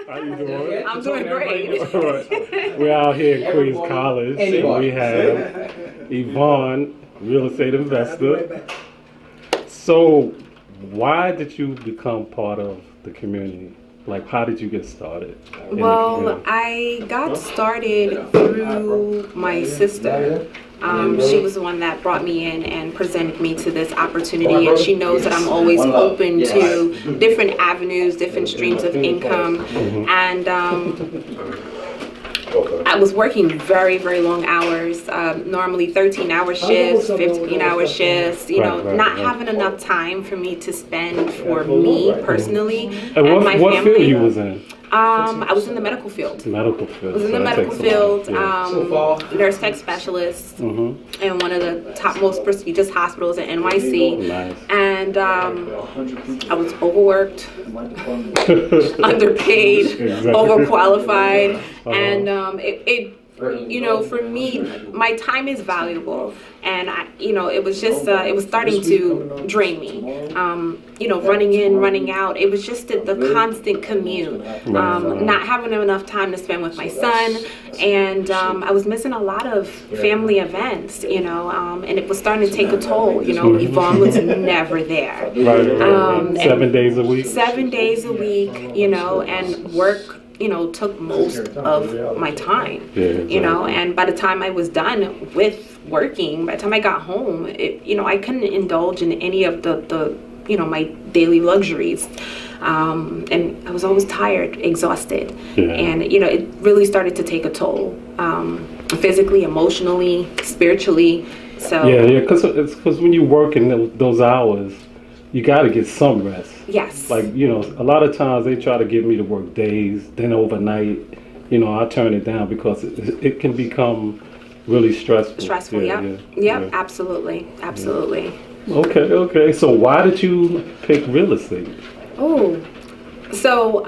How you doing? I'm doing great. We're out here at Queens College. We have Yvonne, real estate investor. So, why did you become part of the community? Like, how did you get started? Well, I got started through my sister. She was the one that brought me in and presented me to this opportunity, and she knows that I'm always open to different avenues, different streams of income, and I was working very, very long hours, normally 13-hour shifts, 15-hour shifts, you know, not having enough time for me to spend for me personally and my family. What field you was in? I was in the medical field. Medical field. I was in the medical field, nurse tech specialist in one of the top most prestigious hospitals in NYC. Nice. And I was overworked, underpaid, overqualified, and it you know, for me, my time is valuable, and you know, it was just it was starting to drain me. You know, running in, running out. It was just the constant commute, not having enough time to spend with my son, and I was missing a lot of family events. You know, and it was starting to take a toll. You know, Yvonne was never there. 7 days a week. 7 days a week. You know, and work, you know, took most of my time, you know, and by the time I was done with working, by the time I got home, you know, I couldn't indulge in any of the you know, my daily luxuries. And I was always tired, exhausted. And, you know, it really started to take a toll, physically, emotionally, spiritually. So yeah, because when you work in those hours, you got to get some rest. Yes. Like, you know, a lot of times they try to get me to work days, then overnight. You know, I turn it down because it can become really stressful. Stressful, yeah. Absolutely. Okay. So why did you pick real estate? Oh, so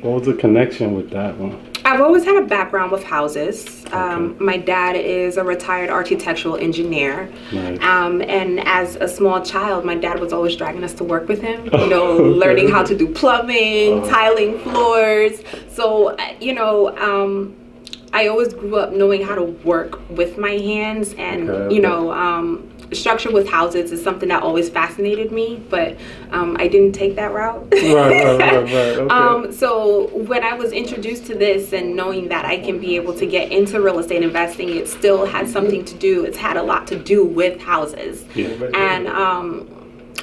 what was the connection with that one? I've always had a background with houses. My dad is a retired architectural engineer. Nice. And as a small child, my dad was always dragging us to work with him, you know, learning how to do plumbing, tiling floors. So, you know, I always grew up knowing how to work with my hands, and, you know, structure with houses is something that always fascinated me, but I didn't take that route. Right. So when I was introduced to this and knowing that I can be able to get into real estate investing, it still had something to do, it's had a lot to do with houses. And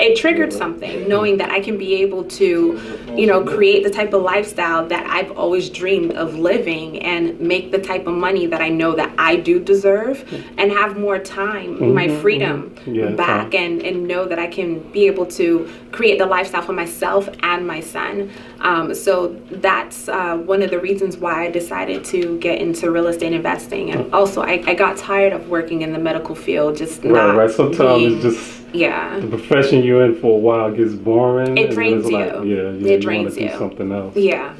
it triggered something, knowing that I can be able to, you know, create the type of lifestyle that I've always dreamed of living, and make the type of money that I know that I do deserve, and have more time, my freedom back, and know that I can be able to create the lifestyle for myself and my son. So that's one of the reasons why I decided to get into real estate investing. And also I got tired of working in the medical field, just not sometimes it's just the profession you're in for a while gets boring. It drains you. Like, it drains you. Do something else. Yeah.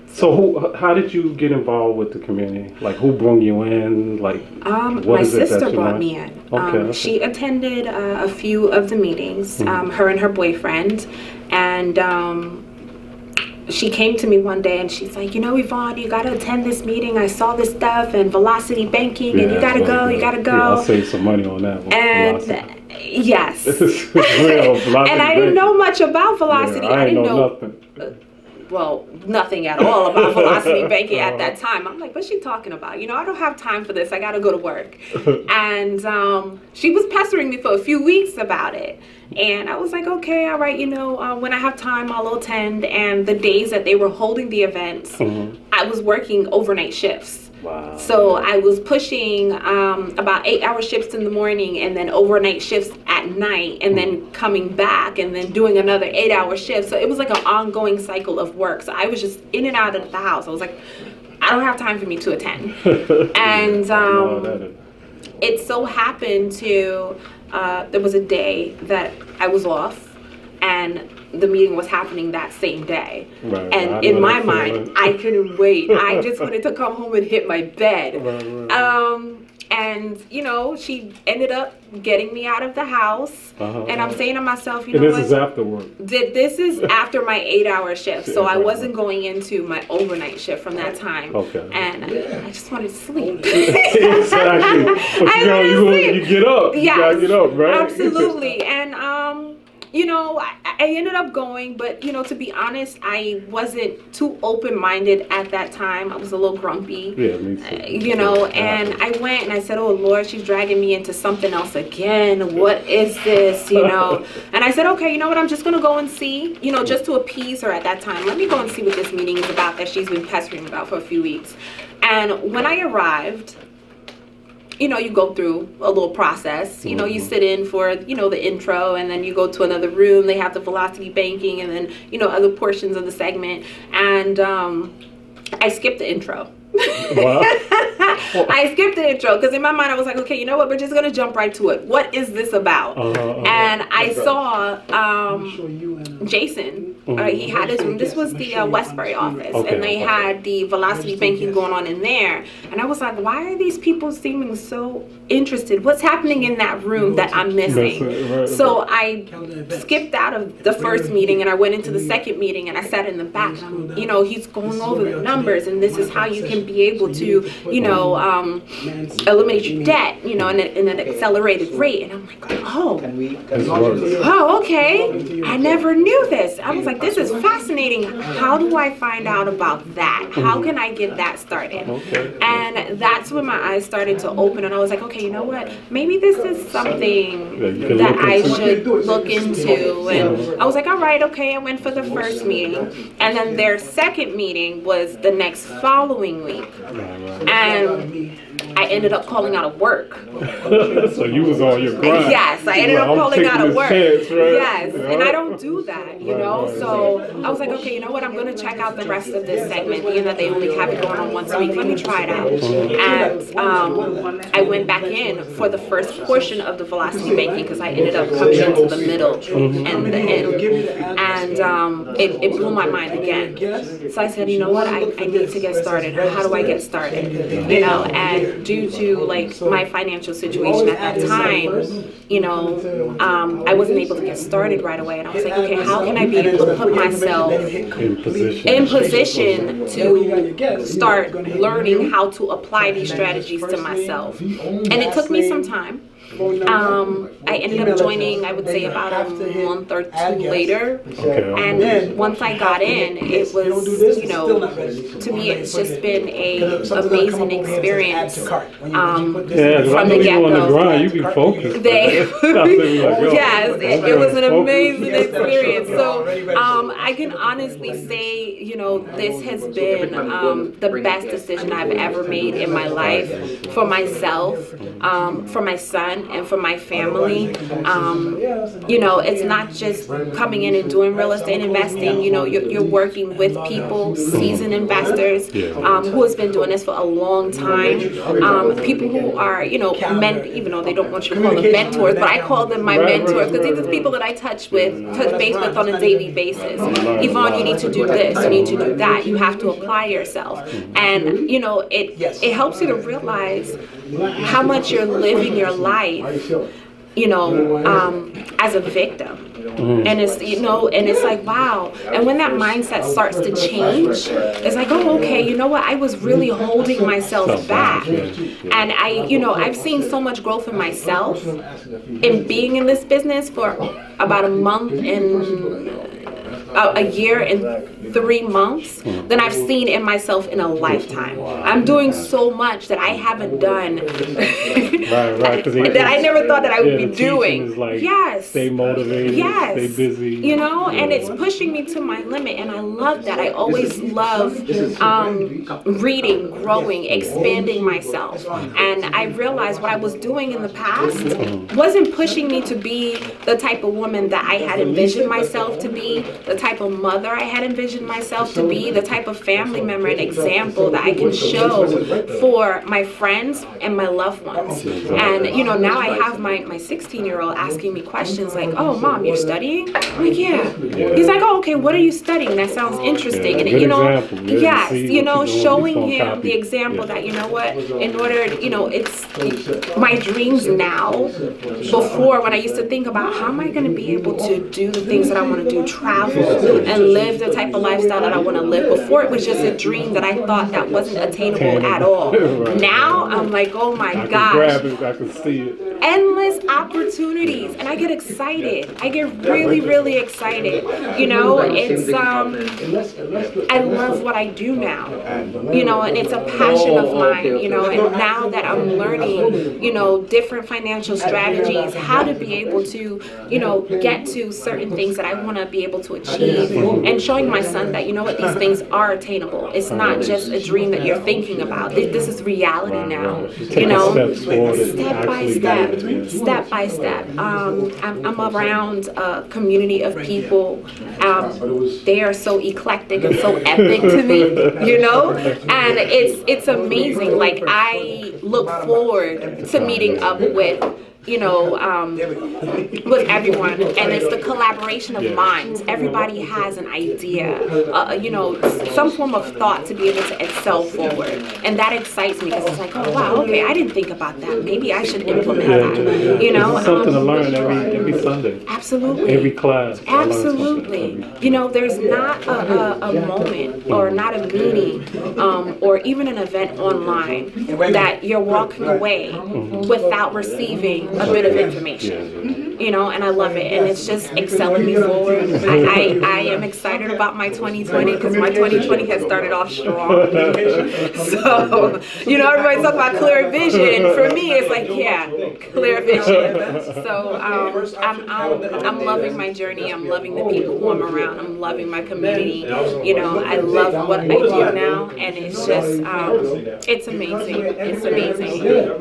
So how did you get involved with the community? Like, who brought you in? Like, my sister brought me in. She attended a few of the meetings, her and her boyfriend, and she came to me one day and she's like, you know, Yvonne, you got to attend this meeting. I saw this stuff and velocity banking, and you got to go, you got to go. Yeah, I'll save some money on that one. And yes. It's real. And I didn't know much about velocity. I didn't know nothing. Well, nothing at all about velocity banking at that time. I'm like, what's she talking about? You know, I don't have time for this. I got to go to work. And she was pestering me for a few weeks about it. And I was like, okay, all right, you know, when I have time, I'll attend. And the days that they were holding the events, I was working overnight shifts. Wow. So I was pushing about 8-hour shifts in the morning, and then overnight shifts at night, and then coming back and then doing another 8-hour shift. So it was like an ongoing cycle of work. So I was just in and out of the house. I was like, I don't have time for me to attend. And it so happened to, there was a day that I was off, and the meeting was happening that same day. And in my mind, I couldn't wait. I just wanted to come home and hit my bed. And, you know, she ended up getting me out of the house. And I'm saying to myself, you know what? This is after work? This is after my 8-hour shift. So I wasn't going into my overnight shift from that time. Okay. And I just wanted to sleep. Exactly. But you get up. Yes, you gotta get up, right? Absolutely. And, you know, I ended up going, but, you know, to be honest, I wasn't too open-minded at that time. I was a little grumpy. Yeah, me too. You know, and I went and I said, oh, Lord, she's dragging me into something else again. What is this, you know? And I said, okay, you know what? I'm just going to go and see, you know, just to appease her at that time. Let me go and see what this meeting is about that she's been pestering about for a few weeks. And when I arrived, you know, you go through a little process. You know, you sit in for, you know, the intro, and then you go to another room. They have the velocity banking, and then, you know, other portions of the segment. And I skipped the intro. Wow. I skipped the intro because in my mind I was like, okay, you know what? We're just gonna jump right to it. What is this about? And I saw Jason. He had his room. This was the Westbury office, and they had the velocity banking going on in there. And I was like, why are these people seeming so interested? What's happening in that room that I'm missing? So I skipped out of the first meeting and I went into the second meeting and I sat in the back. And you know, he's going over the numbers, and this is how you can be able to, you know, eliminate your debt, you know, in an accelerated rate. And I'm like, oh, okay. I never knew this. I was like, this is fascinating. How do I find out about that? How can I get that started? And that's when my eyes started to open, and I was like, okay, you know what? Maybe this is something that I should look into. And I was like, all right, okay. I went for the first meeting, and then their second meeting was the next following week. And I ended up calling out of work. So you was on your grind. Yes, I ended up calling out of work. Chance, right? Yes, and I don't do that, you know. So I was like, okay, you know what? I'm going to check out the rest of this segment, being that they only have it going on once a week. Let me try it out. And I went back in for the first portion of the velocity banking because I ended up coming into the middle and the end. And it blew my mind again. So I said, you know what? I need to get started. How do I get started? You know, and due to like my financial situation at that time, you know, I wasn't able to get started right away. And I was like, okay, how can I be able to put myself in position to start learning how to apply these strategies to myself? And it took me some time. I ended up joining, I would say, about a month or two later. And once I got in, it was, you know, to me, it's just been an amazing experience. From the get-go. You be focused. Yes, it was an amazing experience. So I can honestly say, you know, this has been the best decision I've ever made in my life for myself, for my son, and for my family. You know, it's not just coming in and doing real estate investing. You know, you're working with people, seasoned investors, who has been doing this for a long time. People who are, you know, even though they don't want you to call them mentors, but I call them my mentors because these are people that I touch base with on a daily basis. Yvonne, you need to do this, you need to do that, you have to apply yourself. And, you know, it helps you to realize how much you're living your life, you know, as a victim. And it's, you know, and it's like, wow. And when that mindset starts to change, it's like, oh, okay, you know what? I was really holding myself back. And you know, I've seen so much growth in myself in being in this business for about a month and a year and 3 months than I've seen in myself in a lifetime. I'm doing so much that I haven't done that I never thought that I would be doing. Like, yes. Stay motivated. Yes. Stay busy. You know, and it's pushing me to my limit, and I love that. I always love reading, growing, expanding myself. And I realized what I was doing in the past wasn't pushing me to be the type of woman that I had envisioned myself to be, the type of mother I had envisioned position myself to be the type of family member and example that I can show for my friends and my loved ones. And you know, now I have my 16-year-old asking me questions like, "Oh, Mom, you're studying?" I'm like, "Yeah." He's like, "Oh, okay, what are you studying? That sounds interesting." And you know, yes, you know, showing him the example that, you know what, in order, you know, it's my dreams now. Before, when I used to think about how am I going to be able to do the things that I want to do, travel and live the type of lifestyle that I want to live. Before, it was just a dream that I thought that wasn't attainable at all. Now I'm like, oh my gosh, I can see it. Endless opportunities, and I get excited. I get really, really excited. You know, it's I love what I do now. You know, and it's a passion of mine. You know, and now that I'm learning, you know, different financial strategies, how to be able to, you know, get to certain things that I want to be able to achieve, and showing my son that, you know what, these things are attainable. It's not just a dream that you're thinking about. This is reality now. You know, step by step, step by step. I'm around a community of people. They are so eclectic and so epic to me, you know, and it's amazing. Like, I look forward to meeting up with, you know, with everyone, and it's the collaboration of minds. Everybody has an idea, you know, some form of thought to be able to excel forward, and that excites me because it's like, oh wow, okay, I didn't think about that. Maybe I should implement that. You know, something to learn every Sunday. Absolutely. Every class. Absolutely. You know, there's not a moment or not a meeting or even an event online that you're walking away without receiving a bit of information, you know, and I love it, and it's just excelling me forward. I am excited about my 2020 because my 2020 has started off strong. So, you know, everybody talk about clear vision, and for me, it's like, yeah, clear vision. So I'm loving my journey. I'm loving the people who I'm around. I'm loving my community. You know, I love what I do now, and it's just, it's amazing. It's amazing.